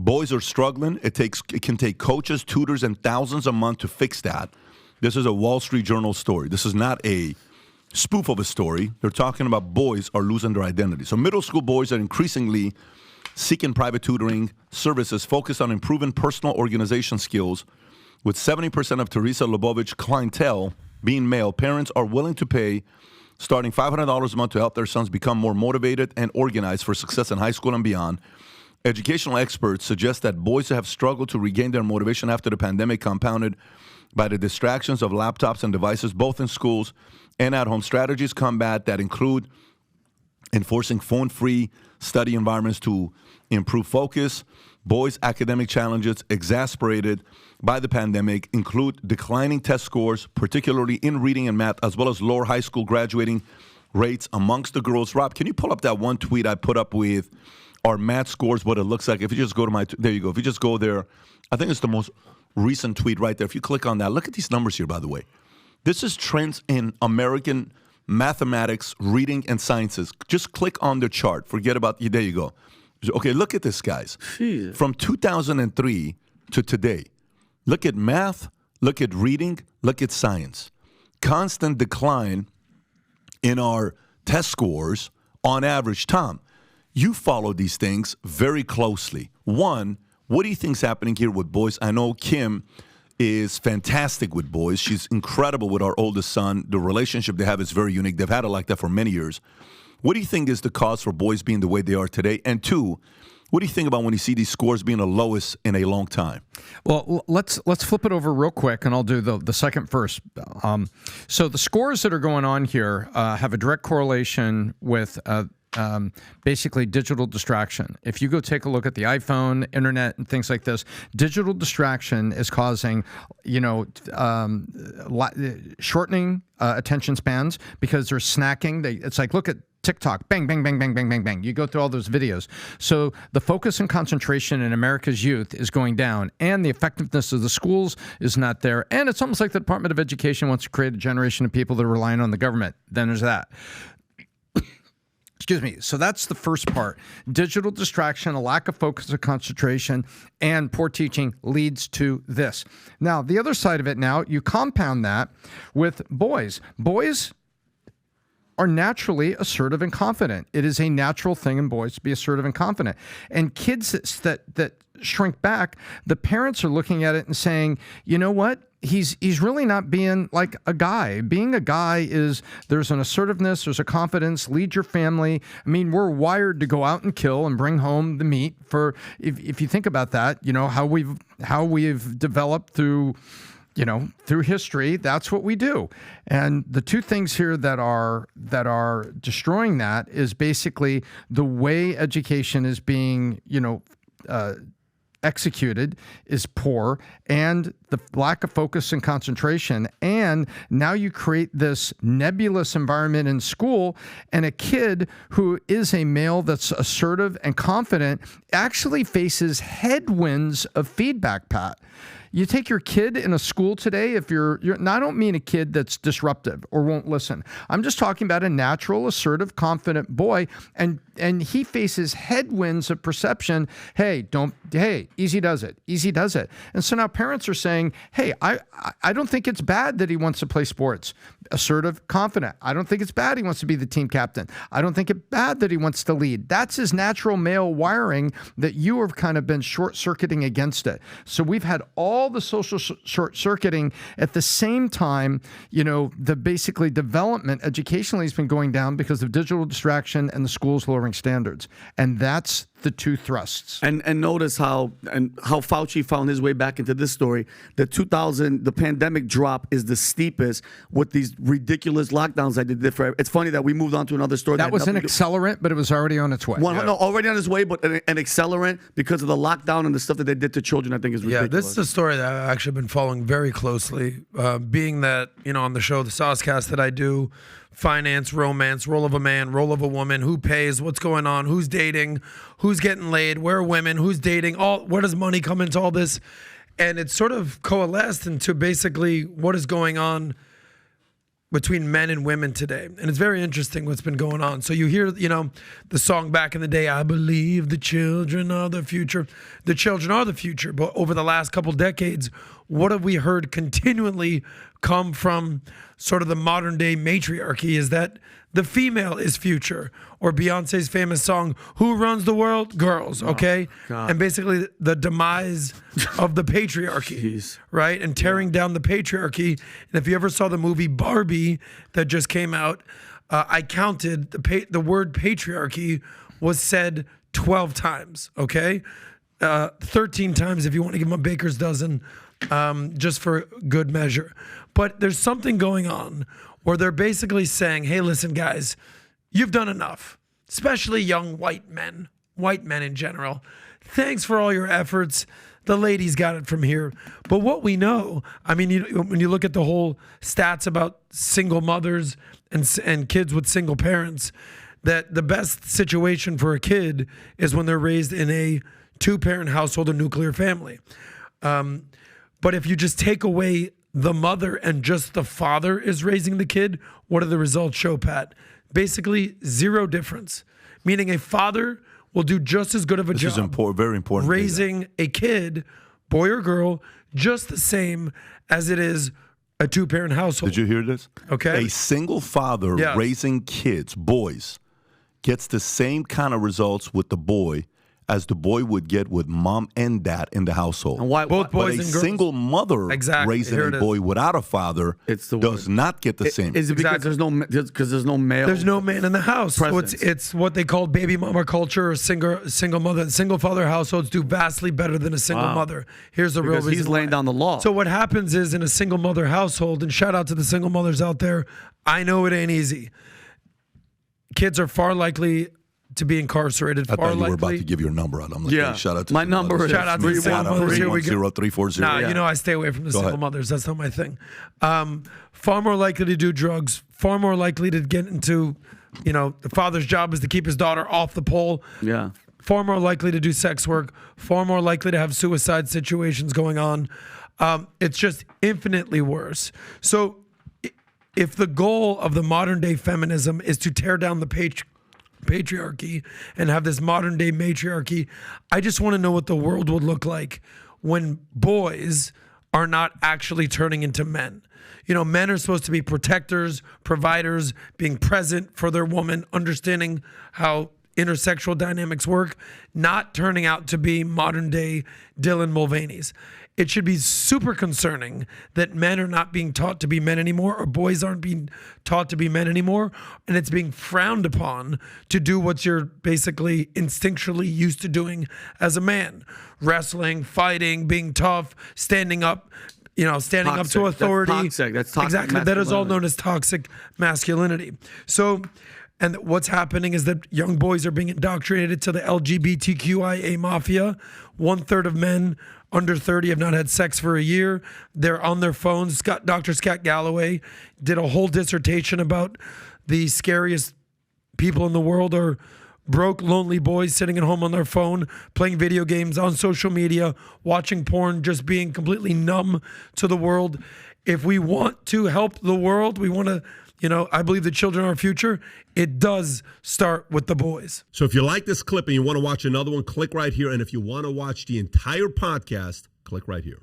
Boys are struggling. It can take coaches, tutors, and thousands a month to fix that. This is a Wall Street Journal story. This is not a spoof of a story. They're talking about boys are losing their identity. So middle school boys are increasingly seeking private tutoring services focused on improving personal organization skills. With 70% of Teresa Lubovitch clientele being male, parents are willing to pay starting $500 a month to help their sons become more motivated and organized for success in high school and beyond. Educational experts suggest that boys have struggled to regain their motivation after the pandemic, compounded by the distractions of laptops and devices, both in schools and at home. Strategies combat that include enforcing phone-free study environments to improve focus. Boys' academic challenges exasperated by the pandemic include declining test scores, particularly in reading and math, as well as lower high school graduating rates amongst the girls. Rob, can you pull up that one tweet I put up with our math scores, what it looks like? If you just go to there you go. If you just go there, I think it's the most recent tweet right there. If you click on that, look at these numbers here, by the way. This is trends in American mathematics, reading, and sciences. Just click on the chart. Forget about, there you go. Okay, look at this, guys. Jeez. From 2003 to today, look at math, look at reading, look at science. Constant decline in our test scores on average. Tom, you follow these things very closely. One, what do you think's happening here with boys? I know Kim is fantastic with boys. She's incredible with our oldest son. The relationship they have is very unique. They've had it like that for many years. What do you think is the cause for boys being the way they are today? And two, what do you think about when you see these scores being the lowest in a long time? Well, let's flip it over real quick, and I'll do the second first. So the scores that are going on here have a direct correlation with basically digital distraction. If you go take a look at the iPhone, internet, and things like this, digital distraction is causing, shortening attention spans because they're snacking. It's like, look at TikTok, bang, bang, bang, bang, bang, bang, bang. You go through all those videos. So the focus and concentration in America's youth is going down, and the effectiveness of the schools is not there. And it's almost like the Department of Education wants to create a generation of people that are relying on the government. Then there's that. Excuse me. So that's the first part. Digital distraction, a lack of focus or concentration, and poor teaching leads to this. Now, the other side of it now, you compound that with boys. Boys are naturally assertive and confident. It is a natural thing in boys to be assertive and confident. And kids that shrink back, the parents are looking at it and saying, you know what? He's really not being like a guy. Being a guy is, there's an assertiveness, there's a confidence, lead your family. I mean, we're wired to go out and kill and bring home the meat. For if you think about that, how we've developed through history, that's what we do. And the two things here that are destroying that is basically the way education is being, executed is poor, and the lack of focus and concentration. And now you create this nebulous environment in school, and a kid who is a male that's assertive and confident actually faces headwinds of feedback, Pat. You take your kid in a school today, if you're I don't mean a kid that's disruptive or won't listen. I'm just talking about a natural, assertive, confident boy, and he faces headwinds of perception. Hey, easy does it. And so now parents are saying, hey, I don't think it's bad that he wants to play sports. Assertive, confident. I don't think it's bad he wants to be the team captain. I don't think it's bad that he wants to lead. That's his natural male wiring that you have kind of been short-circuiting against it. So we've had all the social short-circuiting at the same time, the basically development educationally has been going down because of digital distraction and the schools lowering standards. And that's the two thrusts. And notice how Fauci found his way back into this story. The pandemic drop is the steepest with these ridiculous lockdowns I did. It's funny that we moved on to another story. That was an accelerant, but it was already on its way. No, already on its way, but an accelerant because of the lockdown and the stuff that they did to children, I think is ridiculous. Yeah, this is a story that I've actually been following very closely. Being that, on the show, the Saucecast that I do, finance, romance, role of a man, role of a woman, who pays, what's going on, who's dating, who's getting laid, where are women, who's dating, where does money come into all this? And it sort of coalesced into basically what is going on between men and women today. And it's very interesting what's been going on. So you hear, the song back in the day, I believe the children are the future. The children are the future. But over the last couple decades, what have we heard continually come from sort of the modern day matriarchy is that the female is future. Or Beyonce's famous song, Who Runs the World? Girls, okay? And basically the demise of the patriarchy, Jeez. right? And tearing down the patriarchy. And if you ever saw the movie Barbie that just came out, I counted the word patriarchy was said 12 times, okay? 13 times if you want to give them a baker's dozen, just for good measure. But there's something going on where they're basically saying, hey, listen, guys, you've done enough, especially young white men in general. Thanks for all your efforts. The ladies got it from here. But what we know, I mean, when you look at the whole stats about single mothers and kids with single parents, that the best situation for a kid is when they're raised in a two-parent household or nuclear family. But if you just take away the mother and just the father is raising the kid, what do the results show, Pat? Basically, zero difference. Meaning a father will do just as good of a job. This is very important. Raising a kid, boy or girl, just the same as it is a two-parent household. Did you hear this? Okay. A single father raising kids, boys, gets the same kind of results with the boy as the boy would get with mom and dad in the household. And why, Both boys But a and girls. single mother raising Here a it is. boy without a father does not get the same. Is it because there's no male? There's no man in the house. So it's what they call baby mama culture or single mother. Single father households do vastly better than a single mother. Here's the real reason. He's laying down the law. So what happens is in a single mother household, and shout out to the single mothers out there, I know it ain't easy. Kids are far likely to be incarcerated. I thought you were about to give your number out. I'm like, hey, shout out to my number is shout out to the single mothers. Here we go. 310-340. Nah, I stay away from the single mothers. That's not my thing. Far more likely to do drugs. Far more likely to get into, the father's job is to keep his daughter off the pole. Yeah. Far more likely to do sex work. Far more likely to have suicide situations going on. It's just infinitely worse. So if the goal of the modern day feminism is to tear down the patriarchy and have this modern day matriarchy, I just want to know what the world would look like when boys are not actually turning into men. Men are supposed to be protectors, providers, being present for their woman, understanding how intersexual dynamics work, not turning out to be modern day Dylan Mulvaney's. It should be super concerning that men are not being taught to be men anymore, or boys aren't being taught to be men anymore, and it's being frowned upon to do what you're basically instinctually used to doing as a man. Wrestling, fighting, being tough, standing up, standing up to authority. That's toxic. Exactly. That is all known as toxic masculinity. So, and what's happening is that young boys are being indoctrinated to the LGBTQIA mafia. 1/3 of men under 30 have not had sex for a year. They're on their phones. Dr. Scott Galloway did a whole dissertation about the scariest people in the world are broke, lonely boys sitting at home on their phone, playing video games, on social media, watching porn, just being completely numb to the world. If we want to help the world, we want to, I believe the children are our future. It does start with the boys. So if you like this clip and you want to watch another one, click right here. And if you want to watch the entire podcast, click right here.